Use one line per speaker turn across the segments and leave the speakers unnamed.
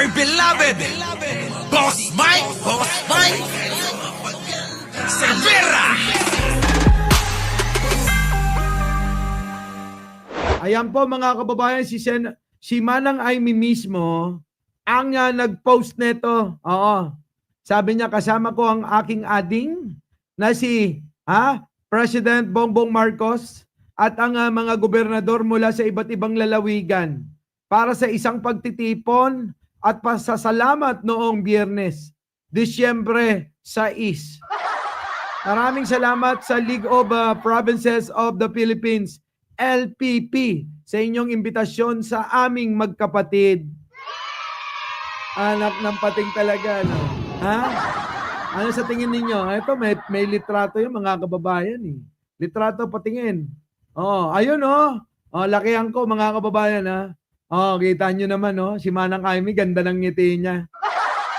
Our beloved Boss Mike Cervera.
Ayan po mga kababayan, si Manang Aimee mismo ang nag-post nito. Oo. Sabi niya, kasama ko ang aking ading na si President Bongbong Marcos at ang mga gobernador mula sa iba't ibang lalawigan para sa isang pagtitipon at pasasalamat noong Biyernes, Disyembre 6. Maraming salamat sa League of Provinces of the Philippines, LPP, sa inyong imbitasyon sa aming magkapatid. Anak ng pating talaga, no? Ha? Ano sa tingin ninyo? Ito, may litrato yung mga kababayan, eh. Litrato, patingin. Oh, ayun, oh. Oh, lakihan ko, mga kababayan, ha? Oh, kita nyo naman, oh. Si Manang Aimee, ganda ng ngiti niya.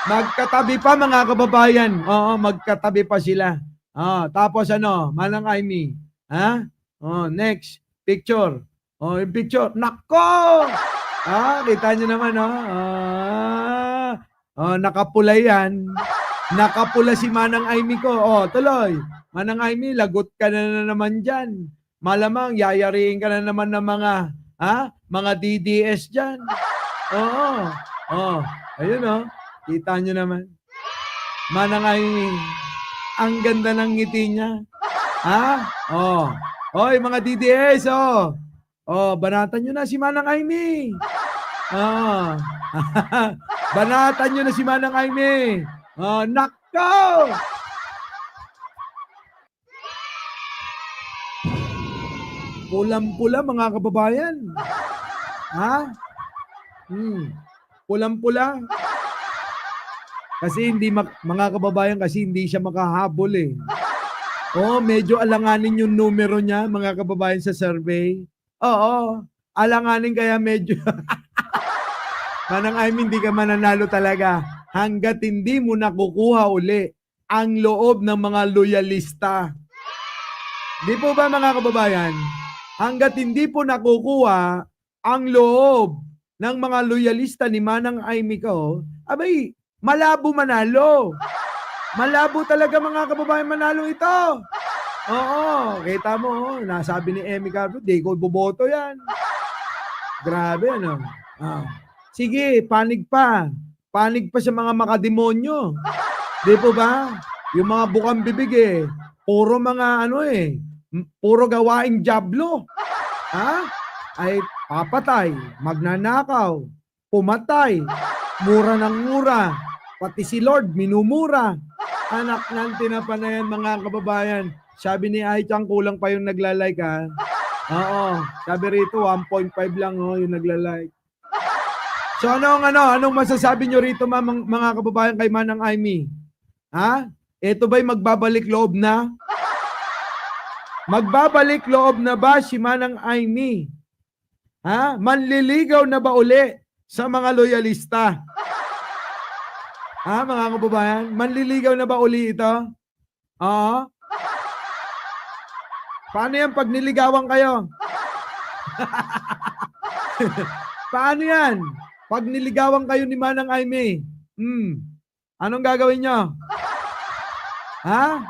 Magkatabi pa, mga kababayan. Oo, magkatabi pa sila. Oh, tapos ano, Manang Aimee. Ha? Oh, next. Picture. Oh, yung picture. Nako! Kita nyo naman, oh. Nakapula yan. Nakapula si Manang Aimee ko. Oh, tuloy. Manang Aimee, lagot ka na naman dyan. Malamang, yayariin ka na naman ng mga DDS dyan. Oo. Oh, ayun, oh. Kita nyo naman. Manang Aimee, ang ganda ng ngiti niya. Oh. Oy, mga DDS, oh. Oh, banatan nyo na si Manang Aimee. Oh. Banatan nyo na si Manang Aimee. Oh, nako! Pulang-pula, mga kababayan. Pulang-pula. Kasi mga kababayan, kasi hindi siya makahabol, eh. Oh, medyo alanganin yung numero niya, mga kababayan, sa survey. Oo, alanganin kaya medyo. Manang Aimee, hindi ka mananalo talaga hanggat hindi mo nakukuha uli ang loob ng mga loyalista. Di po ba, mga kababayan? Hanggat hindi po nakukuha ang loob ng mga loyalista ni Manang Aimee ko, abay, malabo manalo. Malabo talaga, mga kababayan, manalo ito. Oo, kita mo, nasabi ni Emmy Cardo, di ko boboto yan. Grabe, ano? Sige, panig pa. Panig pa sa mga makademonyo. Di po ba? Yung mga bukang bibig, puro mga puro gawaing jablo. Ay papatay, magnanakaw, pumatay, mura ng mura, pati si Lord minumura. Anak ng tinapanayan, mga kababayan. Sabi ni Aichang, kulang pa yung nagla-like, ha? Oo. Sabi rito, 1.5 lang, yung nagla-like. So, anong masasabi nyo rito, mga kababayan, kay Manang Aimee? Ito ba'y magbabalik loob na? Magbabalik loob na ba si Manang Aimee? Manliligaw na ba uli sa mga loyalista? Mga kababayan, manliligaw na ba uli ito? Oo. Paano yan pag niligawan kayo? Paano yan? Pag niligawan kayo ni Manang Aimee, anong gagawin nyo?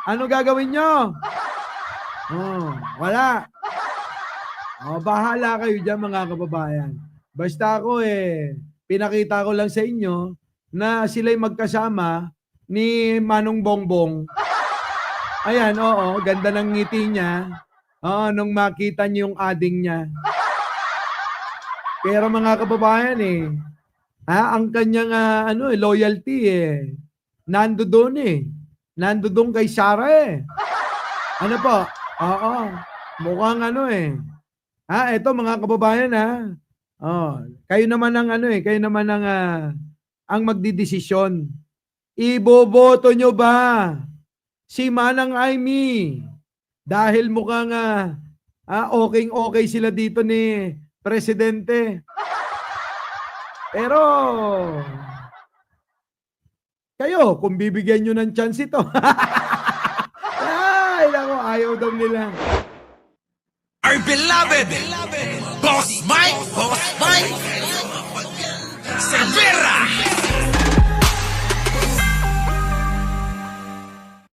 Anong gagawin nyo? Wala. Bahala kayo dyan, mga kababayan. Basta ako pinakita ko lang sa inyo na sila'y magkasama ni Manong Bongbong. Ayan, oo, ganda ng ngiti niya. Nung makita niyo yung ading niya. Pero mga kababayan, ang kanyang loyalty, nando doon, nando doon kay Sara, Ano po? Oo, mukhang eto, mga kababayan, kayo naman kayo naman ang magdidesisyon. Iboboto nyo ba si Manang Aimee? Dahil mukhang okay sila dito ni Presidente. Pero kayo, kung bibigyan nyo ng chance ito. Ay, nako, ayaw daw nila.
Our beloved Boss Mike